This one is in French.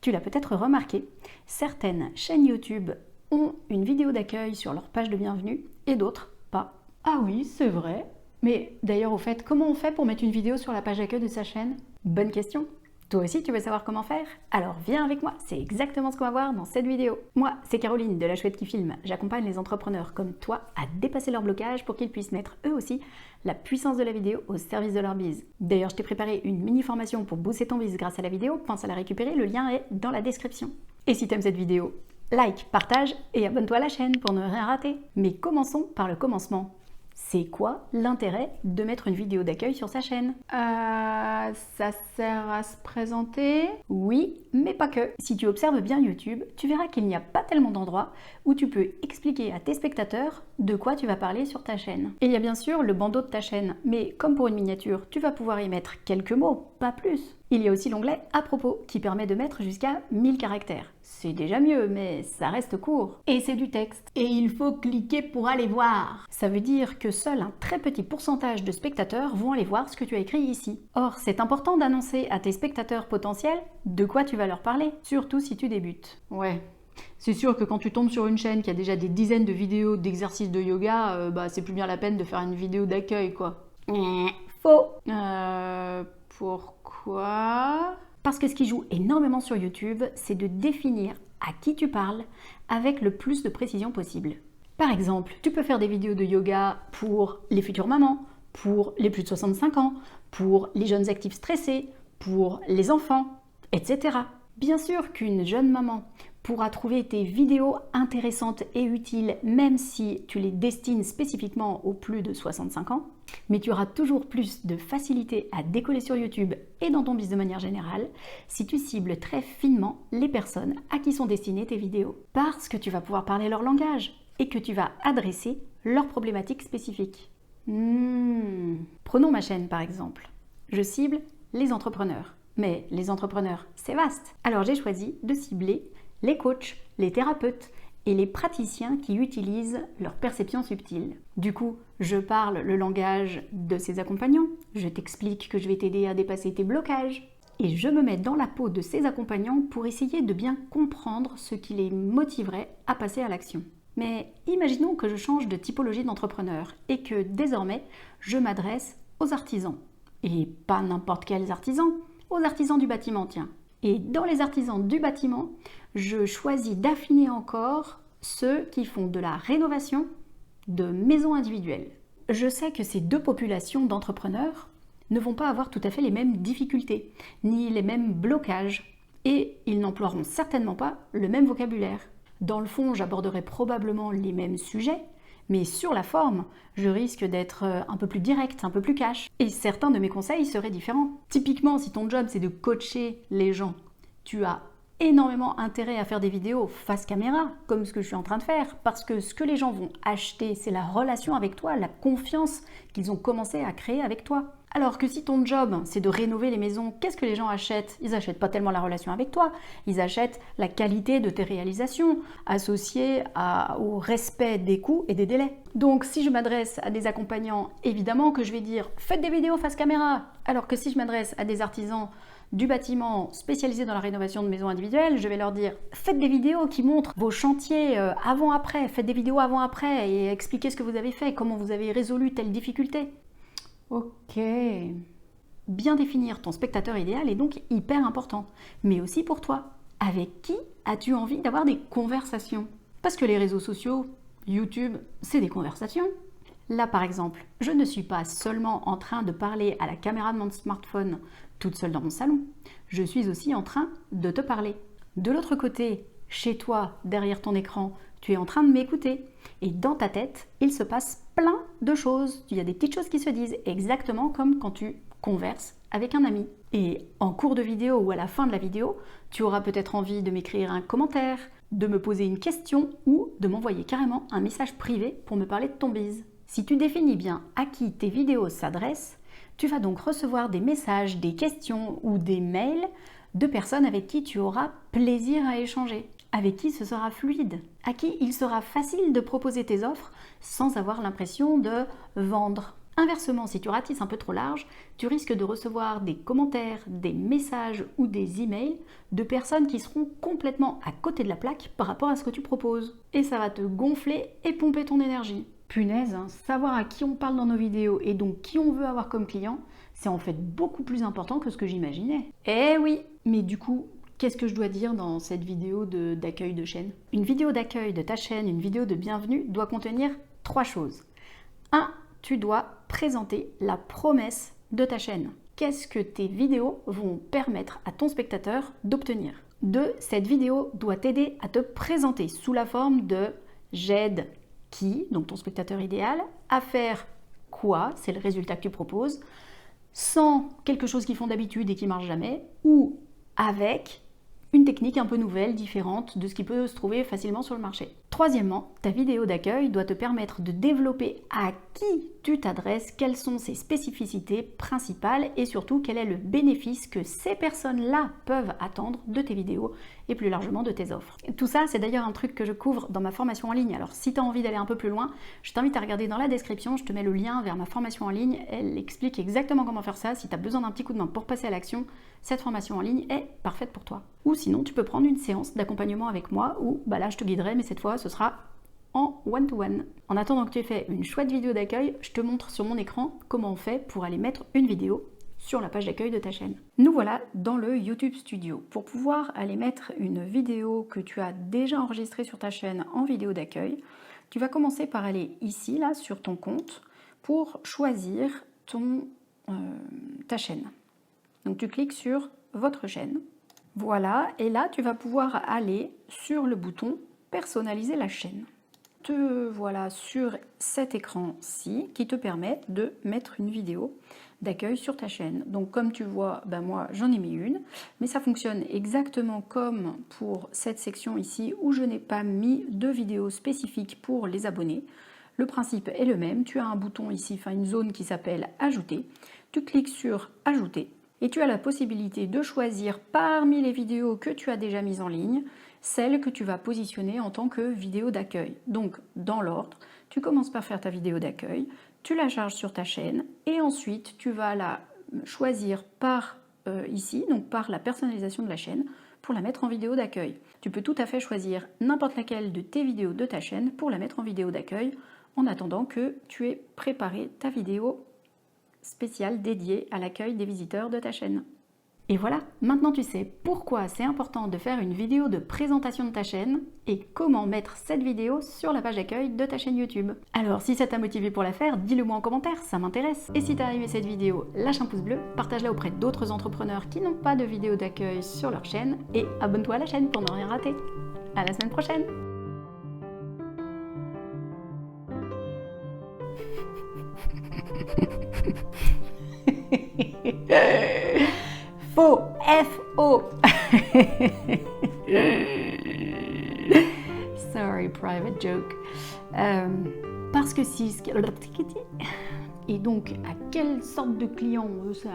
Tu l'as peut-être remarqué, certaines chaînes YouTube ont une vidéo d'accueil sur leur page de bienvenue et d'autres pas. Ah oui, c'est vrai. Mais d'ailleurs, au fait, comment on fait pour mettre une vidéo sur la page d'accueil de sa chaîne? Bonne question. Toi aussi, tu veux savoir comment faire? Alors viens avec moi, c'est exactement ce qu'on va voir dans cette vidéo. Moi, c'est Caroline de La Chouette qui filme. J'accompagne les entrepreneurs comme toi à dépasser leur blocage pour qu'ils puissent mettre eux aussi la puissance de la vidéo au service de leur bise. D'ailleurs, je t'ai préparé une mini-formation pour booster ton bise grâce à la vidéo. Pense à la récupérer, le lien est dans la description. Et si t'aimes cette vidéo, like, partage et abonne-toi à la chaîne pour ne rien rater. Mais commençons par le commencement. C'est quoi l'intérêt de mettre une vidéo d'accueil sur sa chaîne? Ça sert à se présenter? Oui, mais pas que. Si tu observes bien YouTube, tu verras qu'il n'y a pas tellement d'endroits où tu peux expliquer à tes spectateurs de quoi tu vas parler sur ta chaîne. Et il y a bien sûr le bandeau de ta chaîne, mais comme pour une miniature, tu vas pouvoir y mettre quelques mots, pas plus. Il y a aussi l'onglet « À propos » qui permet de mettre jusqu'à 1000 caractères. C'est déjà mieux, mais ça reste court. Et c'est du texte. Et il faut cliquer pour aller voir. Ça veut dire que seul un très petit pourcentage de spectateurs vont aller voir ce que tu as écrit ici. Or, c'est important d'annoncer à tes spectateurs potentiels de quoi tu vas leur parler, surtout si tu débutes. Ouais. C'est sûr que quand tu tombes sur une chaîne qui a déjà des dizaines de vidéos d'exercices de yoga, c'est plus bien la peine de faire une vidéo d'accueil, quoi. Faux. Pourquoi? Parce que ce qui joue énormément sur YouTube, c'est de définir à qui tu parles avec le plus de précision possible. Par exemple, tu peux faire des vidéos de yoga pour les futures mamans, pour les plus de 65 ans, pour les jeunes actifs stressés, pour les enfants, etc. Bien sûr qu'une jeune maman pourra trouver tes vidéos intéressantes et utiles même si tu les destines spécifiquement aux plus de 65 ans, mais tu auras toujours plus de facilité à décoller sur YouTube et dans ton business de manière générale si tu cibles très finement les personnes à qui sont destinées tes vidéos, parce que tu vas pouvoir parler leur langage et que tu vas adresser leurs problématiques spécifiques. Prenons ma chaîne par exemple. Je cible les entrepreneurs. Mais les entrepreneurs, c'est vaste. Alors j'ai choisi de cibler les coachs, les thérapeutes et les praticiens qui utilisent leur perception subtile. Du coup, je parle le langage de ces accompagnants, je t'explique que je vais t'aider à dépasser tes blocages, et je me mets dans la peau de ces accompagnants pour essayer de bien comprendre ce qui les motiverait à passer à l'action. Mais imaginons que je change de typologie d'entrepreneur et que désormais, je m'adresse aux artisans. Et pas n'importe quels artisans, aux artisans du bâtiment, tiens. Et dans les artisans du bâtiment, je choisis d'affiner encore ceux qui font de la rénovation de maisons individuelles. Je sais que ces deux populations d'entrepreneurs ne vont pas avoir tout à fait les mêmes difficultés, ni les mêmes blocages, et ils n'emploieront certainement pas le même vocabulaire. Dans le fond, j'aborderai probablement les mêmes sujets, mais sur la forme, je risque d'être un peu plus direct, un peu plus cash. Et certains de mes conseils seraient différents. Typiquement, si ton job c'est de coacher les gens, tu as énormément intérêt à faire des vidéos face caméra, comme ce que je suis en train de faire, parce que ce que les gens vont acheter, c'est la relation avec toi, la confiance qu'ils ont commencé à créer avec toi. Alors que si ton job, c'est de rénover les maisons, qu'est-ce que les gens achètent? Ils n'achètent pas tellement la relation avec toi, ils achètent la qualité de tes réalisations, associée au respect des coûts et des délais. Donc si je m'adresse à des accompagnants, évidemment que je vais dire « faites des vidéos face caméra », alors que si je m'adresse à des artisans du bâtiment spécialisés dans la rénovation de maisons individuelles, je vais leur dire « faites des vidéos qui montrent vos chantiers avant-après, faites des vidéos avant-après et expliquez ce que vous avez fait, comment vous avez résolu telle difficulté ». Ok. Bien définir ton spectateur idéal est donc hyper important, mais aussi pour toi. Avec qui as-tu envie d'avoir des conversations? Parce que les réseaux sociaux, YouTube, c'est des conversations. Là par exemple, je ne suis pas seulement en train de parler à la caméra de mon smartphone toute seule dans mon salon, je suis aussi en train de te parler. De l'autre côté, chez toi, derrière ton écran, tu es en train de m'écouter. Et dans ta tête, il se passe plein de choses. Il y a des petites choses qui se disent, exactement comme quand tu converses avec un ami. Et en cours de vidéo ou à la fin de la vidéo, tu auras peut-être envie de m'écrire un commentaire, de me poser une question ou de m'envoyer carrément un message privé pour me parler de ton bise. Si tu définis bien à qui tes vidéos s'adressent, tu vas donc recevoir des messages, des questions ou des mails de personnes avec qui tu auras plaisir à échanger, avec qui ce sera fluide, à qui il sera facile de proposer tes offres sans avoir l'impression de vendre. Inversement, si tu ratisses un peu trop large, tu risques de recevoir des commentaires, des messages ou des emails de personnes qui seront complètement à côté de la plaque par rapport à ce que tu proposes. Et ça va te gonfler et pomper ton énergie. Punaise, hein, savoir à qui on parle dans nos vidéos et donc qui on veut avoir comme client, c'est en fait beaucoup plus important que ce que j'imaginais. Eh oui, mais du coup, qu'est-ce que je dois dire dans cette vidéo d'accueil de chaîne? Une vidéo d'accueil de ta chaîne, une vidéo de bienvenue doit contenir 3 choses. 1. Tu dois présenter la promesse de ta chaîne. Qu'est-ce que tes vidéos vont permettre à ton spectateur d'obtenir? 2. Cette vidéo doit t'aider à te présenter sous la forme de j'aide qui, donc ton spectateur idéal, à faire quoi, c'est le résultat que tu proposes, sans quelque chose qu'ils font d'habitude et qui marche jamais, ou avec une technique un peu nouvelle, différente de ce qui peut se trouver facilement sur le marché. Troisièmement, ta vidéo d'accueil doit te permettre de développer à qui tu t'adresses, quelles sont ses spécificités principales et surtout quel est le bénéfice que ces personnes-là peuvent attendre de tes vidéos et plus largement de tes offres. Tout ça, c'est d'ailleurs un truc que je couvre dans ma formation en ligne. Alors si tu as envie d'aller un peu plus loin, je t'invite à regarder dans la description, je te mets le lien vers ma formation en ligne. Elle explique exactement comment faire ça. Si tu as besoin d'un petit coup de main pour passer à l'action, cette formation en ligne est parfaite pour toi. Ou sinon, tu peux prendre une séance d'accompagnement avec moi où là, je te guiderai, mais cette fois, ce sera en one-to-one. En attendant que tu aies fait une chouette vidéo d'accueil, je te montre sur mon écran comment on fait pour aller mettre une vidéo sur la page d'accueil de ta chaîne. Nous voilà dans le YouTube Studio. Pour pouvoir aller mettre une vidéo que tu as déjà enregistrée sur ta chaîne en vidéo d'accueil, tu vas commencer par aller ici, là, sur ton compte, pour choisir ta chaîne. Donc tu cliques sur votre chaîne. Voilà, et là tu vas pouvoir aller sur le bouton personnaliser la chaîne. Te voilà sur cet écran-ci qui te permet de mettre une vidéo d'accueil sur ta chaîne. Donc comme tu vois, moi j'en ai mis une, mais ça fonctionne exactement comme pour cette section ici où je n'ai pas mis de vidéo spécifique pour les abonnés. Le principe est le même, tu as un bouton ici, une zone qui s'appelle ajouter. Tu cliques sur ajouter. Et tu as la possibilité de choisir parmi les vidéos que tu as déjà mises en ligne, celle que tu vas positionner en tant que vidéo d'accueil. Donc, dans l'ordre, tu commences par faire ta vidéo d'accueil, tu la charges sur ta chaîne et ensuite tu vas la choisir par ici, donc par la personnalisation de la chaîne, pour la mettre en vidéo d'accueil. Tu peux tout à fait choisir n'importe laquelle de tes vidéos de ta chaîne pour la mettre en vidéo d'accueil en attendant que tu aies préparé ta vidéo spéciale dédiée à l'accueil des visiteurs de ta chaîne. Et voilà, maintenant tu sais pourquoi c'est important de faire une vidéo de présentation de ta chaîne et comment mettre cette vidéo sur la page d'accueil de ta chaîne YouTube. Alors si ça t'a motivé pour la faire, dis-le moi en commentaire, ça m'intéresse. Et si t'as aimé cette vidéo, lâche un pouce bleu, partage-la auprès d'autres entrepreneurs qui n'ont pas de vidéo d'accueil sur leur chaîne et abonne-toi à la chaîne pour ne rien rater. À la semaine prochaine! Faux, F-O. Sorry, private joke. Parce que si... Et donc, à quelle sorte de client ça